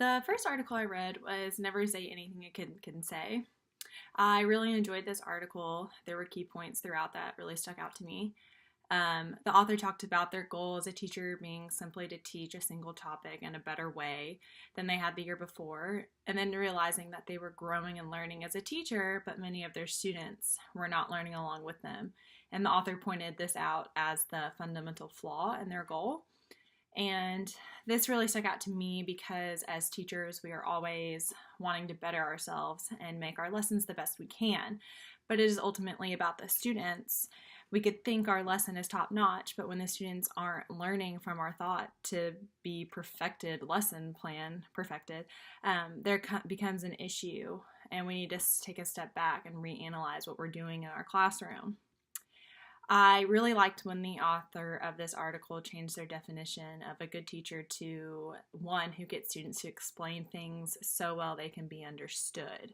The first article I read was Never Say Anything a Kid Can Say. I really enjoyed this article. There were key points throughout that really stuck out to me. The author talked about their goal as a teacher being simply to teach a single topic in a better way than they had the year before, and then realizing that they were growing and learning as a teacher, but many of their students were not learning along with them. And the author pointed this out as the fundamental flaw in their goal. And this really stuck out to me because as teachers, we are always wanting to better ourselves and make our lessons the best we can. But it is ultimately about the students. We could think our lesson is top notch, but when the students aren't learning from our thought to be lesson plan perfected, there becomes an issue, and we need to take a step back and reanalyze what we're doing in our classroom. I really liked when the author of this article changed their definition of a good teacher to one who gets students to explain things so well they can be understood.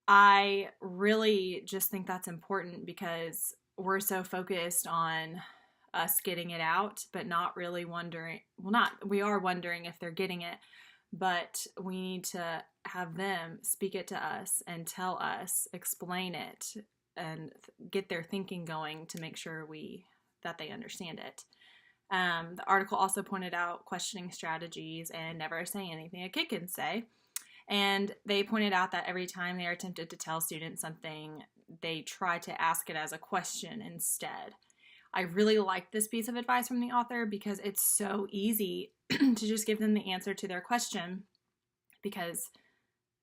I really just think that's important because we're so focused on us getting it out, but not really wondering, we are wondering if they're getting it, but we need to have them speak it to us and tell us, explain it, and get their thinking going to make sure that they understand it. The article also pointed out questioning strategies and never say anything a kid can say. And they pointed out that every time they are tempted to tell students something, they try to ask it as a question instead. I really like this piece of advice from the author because it's so easy to just give them the answer to their question because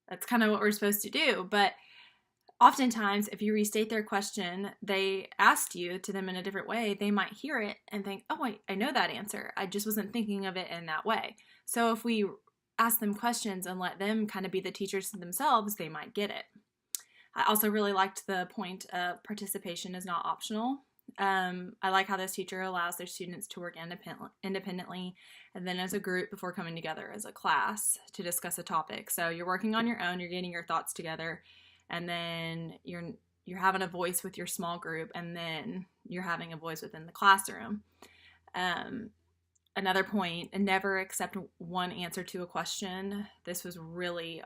that's kind of what we're supposed to do. But oftentimes, if you restate their question, they asked you to them in a different way, they might hear it and think, oh, I know that answer. I just wasn't thinking of it in that way. So if we ask them questions and let them kind of be the teachers themselves, they might get it. I also really liked the point of participation is not optional. I like how this teacher allows their students to work independently and then as a group before coming together as a class to discuss a topic. So you're working on your own, you're getting your thoughts together, and then you're having a voice with your small group, and then you're having a voice within the classroom. Another point, never accept one answer to a question. This was really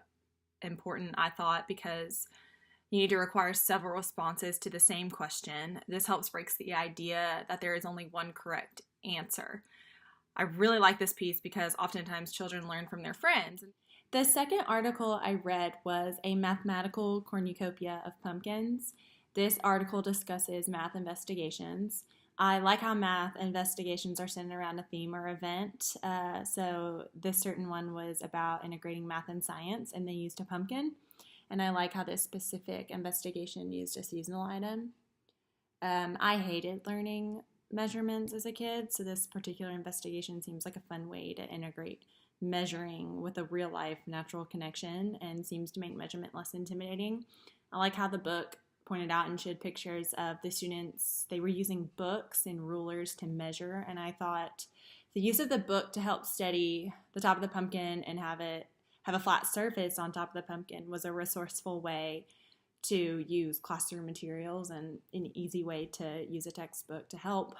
important, I thought, because you need to require several responses to the same question. This helps break the idea that there is only one correct answer. I really like this piece because oftentimes children learn from their friends. The second article I read was A Mathematical Cornucopia of Pumpkins. This article discusses math investigations. I like how math investigations are centered around a theme or event. So this certain one was about integrating math and science, and they used a pumpkin. And I like how this specific investigation used a seasonal item. I hated learning measurements as a kid, so this particular investigation seems like a fun way to integrate measuring with a real-life natural connection and seems to make measurement less intimidating. I like how the book pointed out and showed pictures of the students. They were using books and rulers to measure, and I thought the use of the book to help steady the top of the pumpkin and have a flat surface on top of the pumpkin was a resourceful way to use classroom materials and an easy way to use a textbook to help.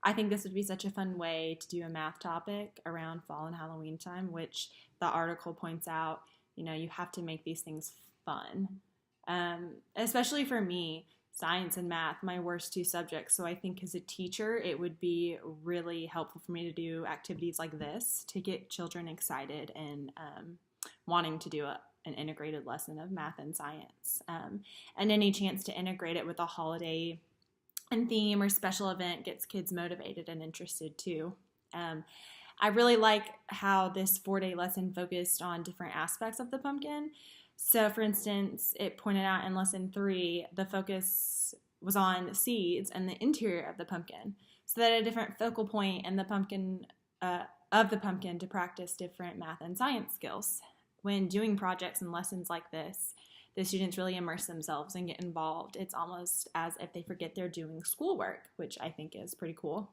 I think this would be such a fun way to do a math topic around fall and Halloween time, which the article points out, you have to make these things fun. Especially for me, science and math, my worst two subjects. So I think as a teacher, it would be really helpful for me to do activities like this to get children excited and wanting to do an integrated lesson of math and science. And any chance to integrate it with a holiday and theme or special event gets kids motivated and interested too. I really like how this 4-day lesson focused on different aspects of the pumpkin. So, for instance, it pointed out in lesson 3, the focus was on seeds and the interior of the pumpkin. So that a different focal point in the pumpkin to practice different math and science skills. When doing projects and lessons like this, the students really immerse themselves and get involved. It's almost as if they forget they're doing schoolwork, which I think is pretty cool.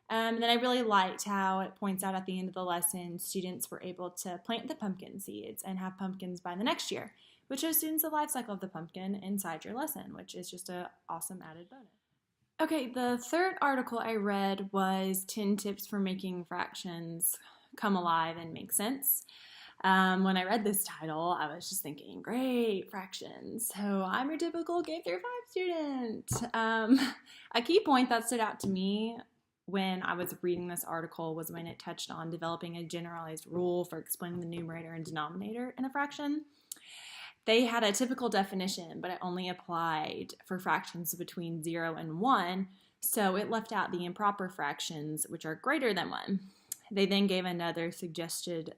And then I really liked how it points out at the end of the lesson, students were able to plant the pumpkin seeds and have pumpkins by the next year, which shows students the life cycle of the pumpkin inside your lesson, which is just an awesome added bonus. Okay, the third article I read was 10 tips for making fractions come alive and make sense. When I read this title, I was just thinking, great, fractions. So I'm your typical K through 5 student. A key point that stood out to me when I was reading this article was when it touched on developing a generalized rule for explaining the numerator and denominator in a fraction. They had a typical definition, but it only applied for fractions between 0 and 1, so it left out the improper fractions, which are greater than 1. They then gave another suggested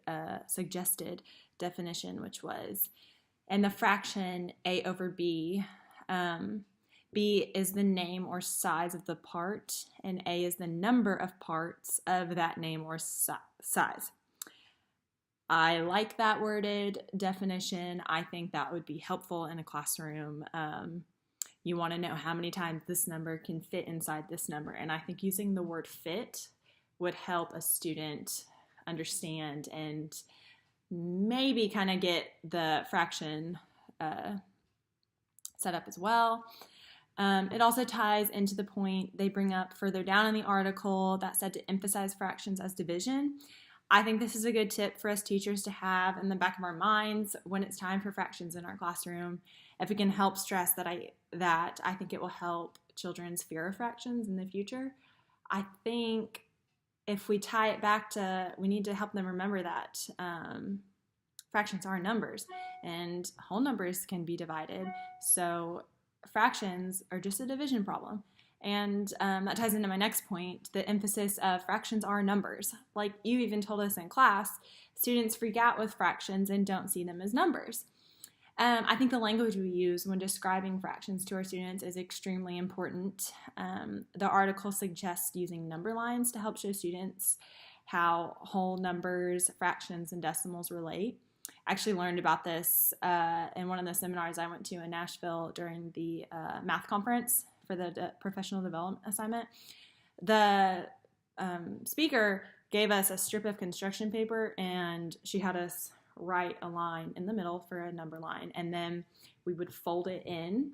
definition, which was, in the fraction a over b, b is the name or size of the part, and a is the number of parts of that name or size. I like that worded definition. I think that would be helpful in a classroom. You want to know how many times this number can fit inside this number, and I think using the word fit would help a student understand and maybe kind of get the fraction set up as well. It also ties into the point they bring up further down in the article that said to emphasize fractions as division. I think this is a good tip for us teachers to have in the back of our minds when it's time for fractions in our classroom. If we can help stress that, I think it will help children's fear of fractions in the future. I think if we tie it back to, we need to help them remember that fractions are numbers and whole numbers can be divided. So fractions are just a division problem. And that ties into my next point, the emphasis of fractions are numbers. Like you even told us in class, students freak out with fractions and don't see them as numbers. I think the language we use when describing fractions to our students is extremely important. The article suggests using number lines to help show students how whole numbers, fractions, and decimals relate. I actually learned about this in one of the seminars I went to in Nashville during the math conference for the professional development assignment. The speaker gave us a strip of construction paper, and she had us write a line in the middle for a number line, and then we would fold it in,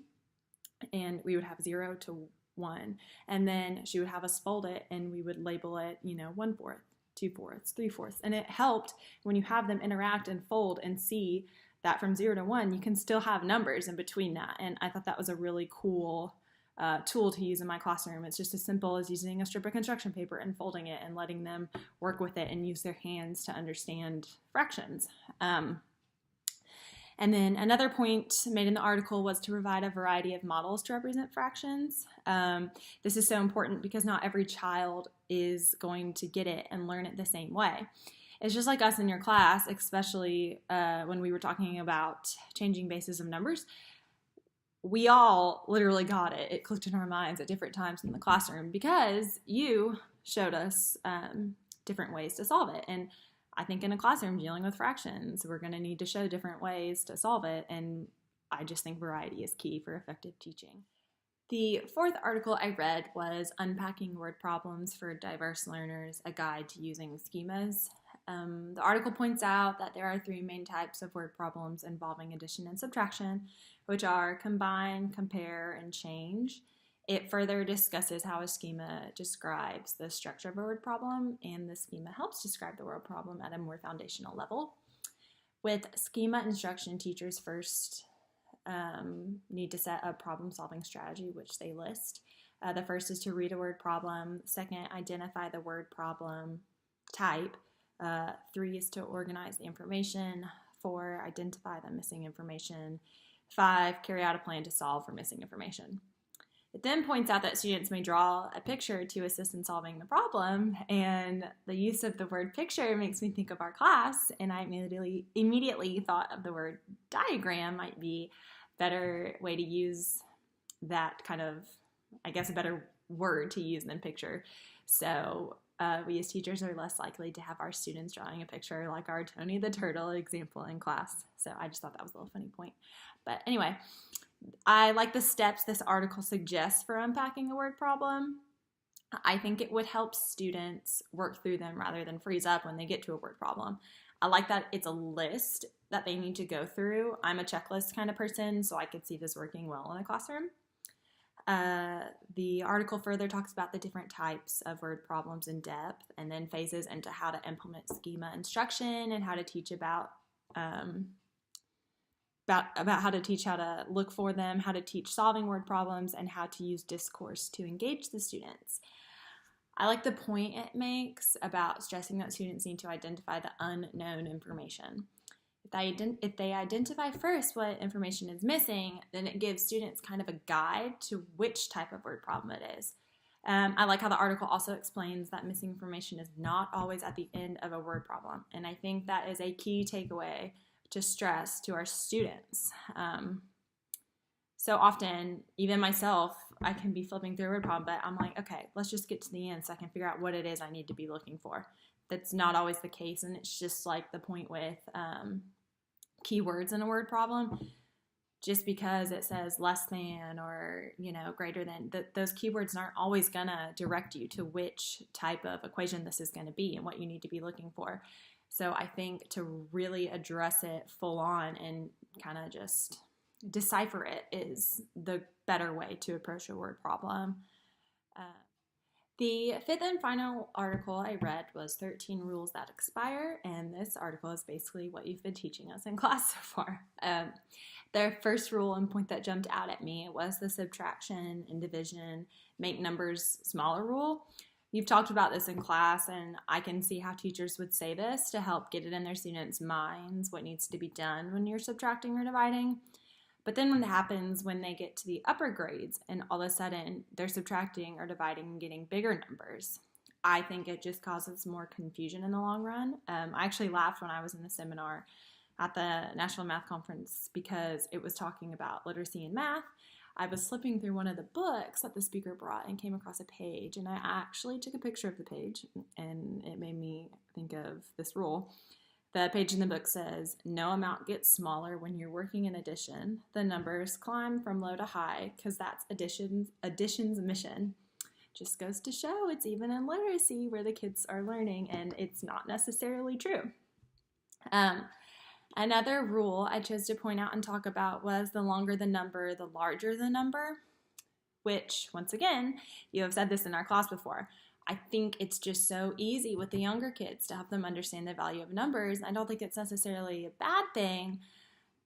and we would have 0 to 1, and then she would have us fold it, and we would label it, 1/4, 2/4, 3/4, and it helped when you have them interact and fold and see that from 0 to 1, you can still have numbers in between that, and I thought that was a really cool tool to use in my classroom. It's just as simple as using a strip of construction paper and folding it and letting them work with it and use their hands to understand fractions. And then another point made in the article was to provide a variety of models to represent fractions. This is so important because not every child is going to get it and learn it the same way. It's just like us in your class, especially when we were talking about changing bases of numbers. We all literally got it. It clicked in our minds at different times in the classroom because you showed us different ways to solve it. And I think in a classroom dealing with fractions, we're going to need to show different ways to solve it. And I just think variety is key for effective teaching. The fourth article I read was Unpacking Word Problems for Diverse Learners, a guide to using schemas. The article points out that there are 3 main types of word problems involving addition and subtraction, which are combine, compare, and change. It further discusses how a schema describes the structure of a word problem, and the schema helps describe the word problem at a more foundational level. With schema instruction, teachers first need to set a problem-solving strategy, which they list. The first is to read a word problem. Second, identify the word problem type. 3 is to organize the information. 4, identify the missing information. 5, carry out a plan to solve for missing information. It then points out that students may draw a picture to assist in solving the problem, and the use of the word picture makes me think of our class, and I immediately thought of the word diagram might be a better way to use that kind of, I guess, a better word to use than picture. So we as teachers are less likely to have our students drawing a picture like our Tony the Turtle example in class. So I just thought that was a little funny point. But anyway, I like the steps this article suggests for unpacking a word problem. I think it would help students work through them rather than freeze up when they get to a word problem. I like that it's a list that they need to go through. I'm a checklist kind of person, so I could see this working well in a classroom. The article further talks about the different types of word problems in depth, and then phases into how to implement schema instruction and how to teach about how to teach how to look for them, how to teach solving word problems, and how to use discourse to engage the students. I like the point it makes about stressing that students need to identify the unknown information. If they identify first what information is missing, then it gives students kind of a guide to which type of word problem it is. I like how the article also explains that missing information is not always at the end of a word problem. And I think that is a key takeaway to stress to our students. So often, even myself, I can be flipping through a word problem, but I'm like, okay, let's just get to the end so I can figure out what it is I need to be looking for. That's not always the case, and it's just like the point with keywords in a word problem. Just because it says less than or, greater than, those keywords aren't always going to direct you to which type of equation this is going to be and what you need to be looking for. So I think to really address it full on and kind of just decipher it is the better way to approach a word problem. The fifth and final article I read was 13 Rules That Expire, and this article is basically what you've been teaching us in class so far. The first rule and point that jumped out at me was the subtraction and division, make numbers smaller rule. You've talked about this in class, and I can see how teachers would say this to help get it in their students' minds what needs to be done when you're subtracting or dividing. But then what happens when they get to the upper grades and all of a sudden they're subtracting or dividing and getting bigger numbers? I think it just causes more confusion in the long run. I actually laughed when I was in the seminar at the National Math Conference because it was talking about literacy in math. I was flipping through one of the books that the speaker brought and came across a page, and I actually took a picture of the page, and it made me think of this rule. The page in the book says, no amount gets smaller when you're working in addition. The numbers climb from low to high because that's addition's mission. Just goes to show it's even in literacy where the kids are learning, and it's not necessarily true. Another rule I chose to point out and talk about was the longer the number, the larger the number, which, once again, you have said this in our class before. I think it's just so easy with the younger kids to help them understand the value of numbers. I don't think it's necessarily a bad thing,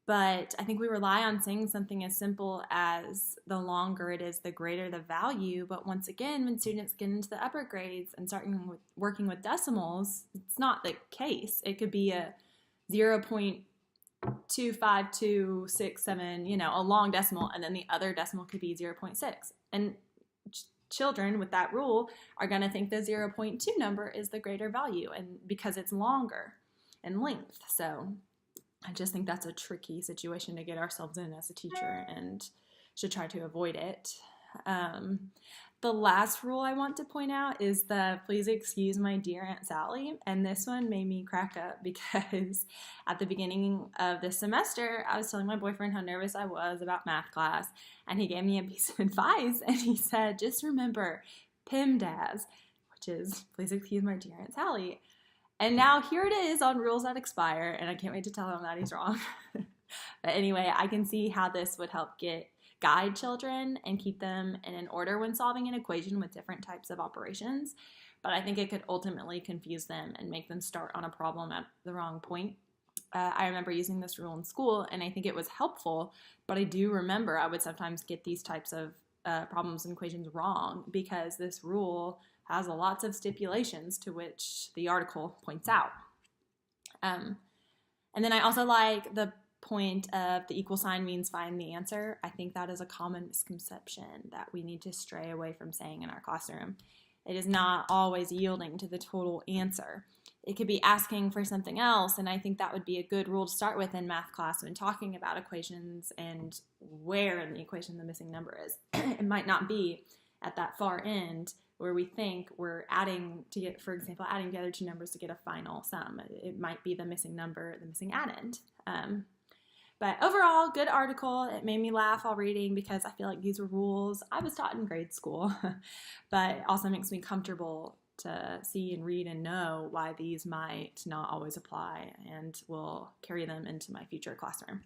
but I think we rely on saying something as simple as the longer it is, the greater the value. But once again, when students get into the upper grades and start working with decimals, it's not the case. It could be a 0.25267, a long decimal, and then the other decimal could be 0.6. And children with that rule are going to think the 0.2 number is the greater value, and because it's longer in length. So I just think that's a tricky situation to get ourselves in as a teacher and should try to avoid it. The last rule I want to point out is the please excuse my dear Aunt Sally, and this one made me crack up because at the beginning of this semester, I was telling my boyfriend how nervous I was about math class, and he gave me a piece of advice, and he said, just remember PEMDAS, which is please excuse my dear Aunt Sally. And now here it is on Rules That Expire, and I can't wait to tell him that he's wrong. But anyway, I can see how this would help guide children and keep them in an order when solving an equation with different types of operations. But I think it could ultimately confuse them and make them start on a problem at the wrong point. I remember using this rule in school, and I think it was helpful, but I do remember I would sometimes get these types of problems and equations wrong because this rule has lots of stipulations to which the article points out. And then I also like the point of the equal sign means find the answer. I think that is a common misconception that we need to stray away from saying in our classroom. It is not always yielding to the total answer. It could be asking for something else, and I think that would be a good rule to start with in math class when talking about equations and where in the equation the missing number is. It might not be at that far end where we think we're adding together two numbers to get a final sum. It might be the missing number, the missing addend. But overall, good article. It made me laugh while reading because I feel like these were rules I was taught in grade school, but it also makes me comfortable to see and read and know why these might not always apply and will carry them into my future classroom.